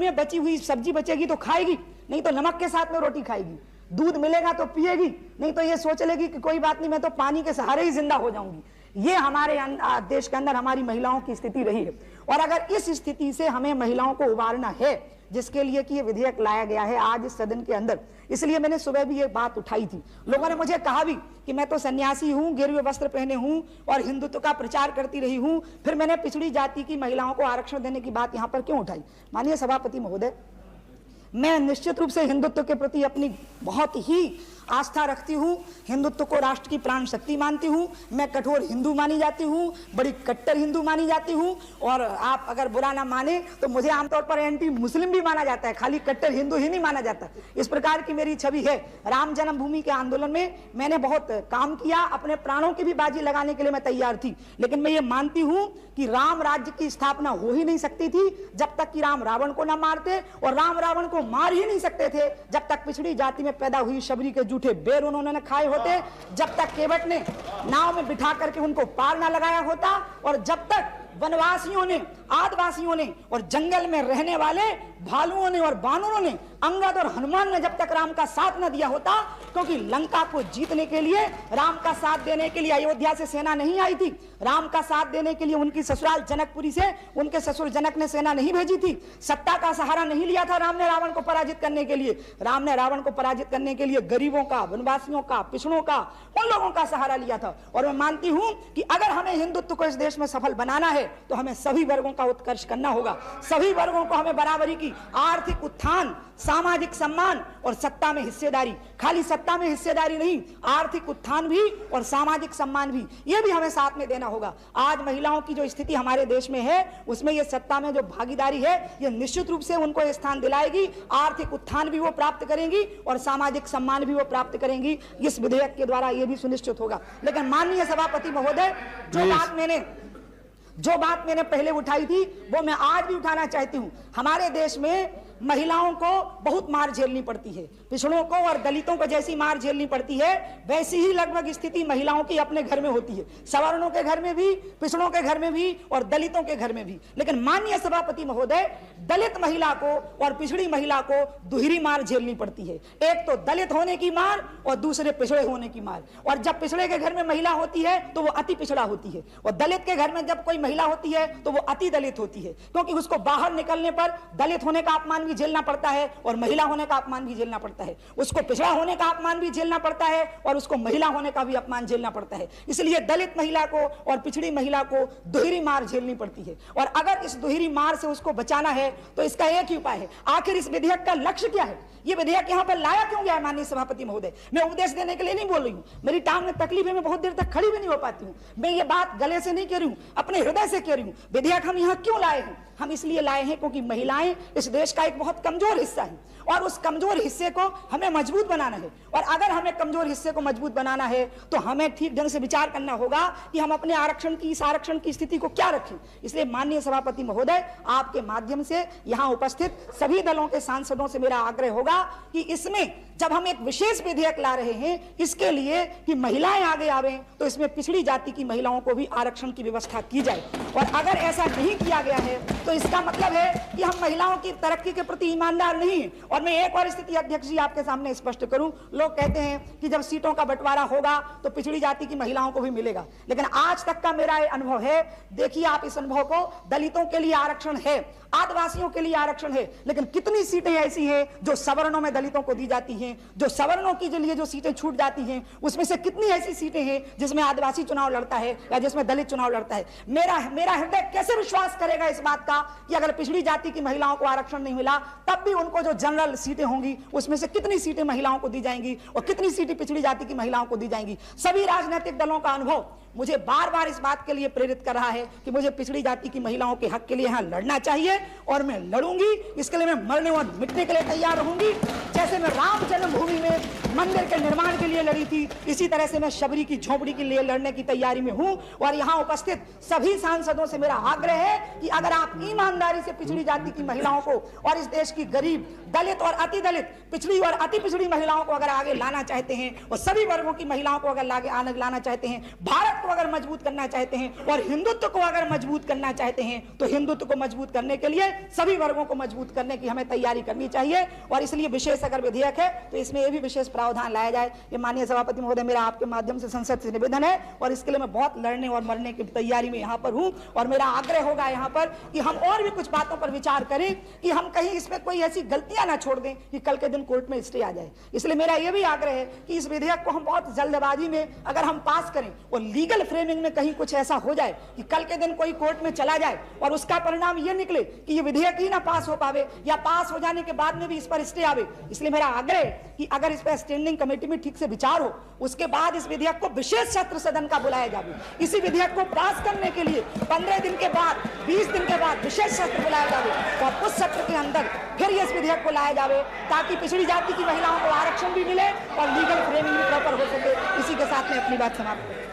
में बची हुई सब्जी बचेगी तो खाएगी, नहीं तो नमक के साथ में रोटी खाएगी। दूध मिलेगा तो पिएगी, नहीं तो ये सोच लेगी कि कोई बात नहीं, मैं तो पानी के सहारे ही जिंदा हो जाऊंगी। ये हमारे देश के अंदर हमारी महिलाओं की स्थिति रही है। और अगर इस स्थिति से हमें महिलाओं को उबारना है, जिसके लिए कि ये विधेयक लाया गया है आज इस सदन के अंदर, इसलिए मैंने सुबह भी ये बात उठाई थी। लोगों ने मुझे कहा भी कि मैं तो सन्यासी हूं, गिरवे वस्त्र पहने हूं और हिंदुत्व का प्रचार करती रही हूं, फिर मैंने पिछड़ी जाति की महिलाओं को आरक्षण देने की बात यहां पर क्यों उठाई। माननीय सभापति महोदय, मैं निश्चित रूप से हिंदुत्व के प्रति अपनी बहुत ही आस्था रखती हूँ, हिंदुत्व को राष्ट्र की प्राण शक्ति मानती हूँ, मैं कठोर हिंदू मानी जाती हूँ, बड़ी कट्टर हिंदू मानी जाती हूँ। और आप अगर बुरा ना माने तो मुझे आमतौर पर एंटी मुस्लिम भी माना जाता है, खाली कट्टर हिंदू ही नहीं माना जाता। इस प्रकार की मेरी छवि है। राम जन्मभूमि के आंदोलन में मैंने बहुत काम किया, अपने प्राणों की भी बाजी लगाने के लिए मैं तैयार थी, लेकिन मैं ये मानती हूँ कि राम राज्य की स्थापना हो ही नहीं सकती थी जब तक कि राम रावण को ना मारते, और राम रावण को मार ही नहीं सकते थे जब तक पिछड़ी जाति में पैदा हुई शबरी के जूठे बेर उन्होंने खाए होते, जब तक केवट ने नाव में बिठा करके उनको पार ना लगाया होता, और जब तक वनवासियों ने, आदिवासियों ने और जंगल में रहने वाले भालुओं ने और बानरों ने, अंगद और हनुमान ने जब तक राम का साथ न दिया होता, क्योंकि लंका को जीतने के लिए राम का साथ देने के लिए अयोध्या से सेना नहीं आई थी, राम का साथ देने के लिए उनकी ससुराल जनकपुरी से उनके ससुर जनक ने सेना नहीं भेजी थी, सत्ता का सहारा नहीं लिया था राम ने रावण को पराजित करने के लिए। राम ने रावण को पराजित करने के लिए गरीबों का, वनवासियों का, पिछड़ों का, उन लोगों का सहारा लिया था। और मैं मानती हूं कि अगर हमें हिंदुत्व को इस देश में सफल बनाना है तो हमें सभी वर्गों का उत्कर्ष करना होगा, सभी वर्गों को हमें बराबरी की, आर्थिक उत्थान, सामाजिक सम्मान और सत्ता में हिस्सेदारी, खाली सत्ता में हिस्सेदारी नहीं, आर्थिक उत्थान भी और सामाजिक सम्मान भी, ये भी हमें साथ में देना होगा। आज महिलाओं की जो स्थिति हमारे देश में है, उसमें ये सत्ता में जो भागीदारी है, ये निश्चित रूप से उनको स्थान दिलाएगी, आर्थिक उत्थान भी वो प्राप्त करेंगी और सामाजिक सम्मान भी वो प्राप्त करेंगी। इस विधेयक के द्वारा ये भी सुनिश्चित होगा। लेकिन माननीय सभापति महोदय, जो बात मैंने पहले उठाई थी वो मैं आज भी उठाना चाहती हूं। हमारे देश में महिलाओं को बहुत मार झेलनी पड़ती है, पिछड़ों को और दलितों को जैसी मार झेलनी पड़ती है वैसी ही लगभग स्थिति महिलाओं की अपने घर में होती है, सवर्णों के घर में भी, पिछड़ों के घर में भी और दलितों के घर में भी। लेकिन माननीय सभापति महोदय, दलित महिला को और पिछड़ी महिला को दुहरी मार झेलनी पड़ती है, एक तो दलित होने की मार और दूसरे पिछड़े होने की मार। और जब पिछड़े के घर में महिला होती है तो वो अति पिछड़ा होती है, और दलित के घर में जब कोई महिला होती है तो वो अति दलित होती है, क्योंकि उसको बाहर निकलने पर दलित होने का अपमान झेलना पड़ता है और महिला होने का अपमान भी झेलना पड़ता है, उसको पिछड़ा होने का अपमान भी झेलना पड़ता है और उसको महिला होने का भी अपमान झेलना पड़ता है। इसलिए दलित महिला को और पिछड़ी महिला को दुहरी मार झेलनी पड़ती है। और अगर इस दुहरी मार से उसको बचाना है तो इसका एक ही उपाय है। आखिर इस विधेयक का लक्ष्य क्या है, ये विधेयक यहाँ पर लाया क्यों गया है? माननीय सभापति महोदय, मैं उपदेश देने के लिए नहीं बोल रही हूँ, मेरी टांग में तकलीफ है, मैं बहुत देर तक खड़ी भी नहीं हो पाती हूँ, मैं ये बात गले से नहीं कह रही हूँ, अपने हृदय से कह रही हूँ। विधेयक हम यहाँ क्यों लाए हैं? हम इसलिए लाए हैं क्योंकि महिलाएं इस देश का एक बहुत कमजोर हिस्सा है और उस कमजोर हिस्से को हमें मजबूत बनाना है। और अगर हमें कमजोर हिस्से को मजबूत बनाना है तो हमें ठीक ढंग से विचार करना होगा कि हम अपने इस आरक्षण की स्थिति को क्या रखें। इसलिए माननीय सभापति महोदय, आपके माध्यम से यहाँ उपस्थित सभी दलों के सांसदों से मेरा आग्रह होगा कि इसमें जब हम एक विशेष विधेयक ला रहे हैं इसके लिए कि महिलाएं आगे आवे, तो इसमें पिछड़ी जाति की महिलाओं को भी आरक्षण की व्यवस्था की जाए। और अगर ऐसा नहीं किया गया है तो इसका मतलब है कि हम महिलाओं की तरक्की के प्रति ईमानदार नहीं हैं। और मैं एक और स्थिति अध्यक्ष जी आपके सामने स्पष्ट करूं, लोग कहते हैं कि जब सीटों का बंटवारा होगा तो पिछड़ी जाति की महिलाओं को भी मिलेगा, लेकिन आज तक का मेरा अनुभव है, देखिए आप इस अनुभव को, दलितों के लिए आरक्षण है, आदिवासियों के लिए आरक्षण है, लेकिन कितनी सीटें ऐसी हैं जो सवर्णों में दलितों को दी जाती हैं, जो सवर्णों के लिए जो सीटें छूट जाती हैं उसमें से कितनी ऐसी सीटें हैं जिसमें आदिवासी चुनाव लड़ता है या जिसमें दलित चुनाव लड़ता है। मेरा हृदय कैसे विश्वास करेगा इस बात का कि अगर पिछड़ी जाति की महिलाओं को आरक्षण नहीं मिला तब भी उनको जो जनरल सीटें होंगी उसमें से कितनी सीटें महिलाओं को दी जाएंगी और कितनी सीटें पिछड़ी जाति की महिलाओं को दी जाएंगी। सभी राजनीतिक दलों का अनुभव मुझे बार बार इस बात के लिए प्रेरित कर रहा है कि मुझे पिछड़ी जाति की महिलाओं के हक के लिए यहाँ लड़ना चाहिए और मैं लड़ूंगी। इसके लिए मैं मरने और मिटने के लिए तैयार रहूंगी। जैसे मैं राम जन्मभूमि में मंदिर के निर्माण के लिए लड़ी थी, इसी तरह से मैं शबरी की झोपड़ी के लिए लड़ने की तैयारी में हूं। और यहाँ उपस्थित सभी सांसदों से मेरा आग्रह है कि अगर आप ईमानदारी से पिछड़ी जाति की महिलाओं को और इस देश की गरीब, दलित और अति दलित, पिछड़ी और अति पिछड़ी महिलाओं को अगर आगे लाना चाहते हैं और सभी वर्गों की महिलाओं को अगर आगे लाना चाहते हैं, भारत को अगर मजबूत करना चाहते हैं और हिंदुत्व को अगर मजबूत करना चाहते हैं तो हिंदुत्व को मजबूत करने के लिए सभी वर्गों को मजबूत करने की हमें तैयारी करनी चाहिए। और इसलिए विशेष अगर विधेयक है तो इसमें यह भी विशेष प्रावधान लाया जाए। ये माननीय सभापति महोदय, मेरा आपके माध्यम से संसद से निवेदन है और इसके लिए मैं बहुत लड़ने और मरने की तैयारी में यहाँ पर हूं। और मेरा आग्रह होगा यहाँ पर कि हम और भी कुछ बातों पर विचार करें कि हम कहीं इसमें कोई ऐसी गलतियां ना छोड़ दें कि कल के दिन कोर्ट में स्टे आ जाए। इसलिए मेरा यह भी आग्रह है कि इस विधेयक को हम बहुत जल्दबाजी में अगर हम पास करें और लीगल फ्रेमिंग में कहीं कुछ ऐसा हो जाए कि कल के दिन कोई कोर्ट में चला जाए और उसका परिणाम यह निकले कि यह विधेयक ही ना पास हो पावे या पास हो जाने के बाद में भी इस पर स्टे आवे। इसलिए मेरा आग्रह है कि अगर इस पर स्टैंडिंग कमेटी में ठीक से विचार हो, उसके बाद इस विधेयक को विशेष सत्र सदन का बुलाया जाए। इसी विधेयक को पास करने के लिए 15 दिन के बाद, 20 दिन के बाद विशेष सत्र बुलाया जाए और उस सत्र के अंदर फिर इस विधेयक को लाया जाए ताकि पिछड़ी जाति की महिलाओं को आरक्षण भी मिले और लीगल फ्रेमिंग भी प्रॉपर हो सके। इसी के साथ में अपनी बात समाप्त करें।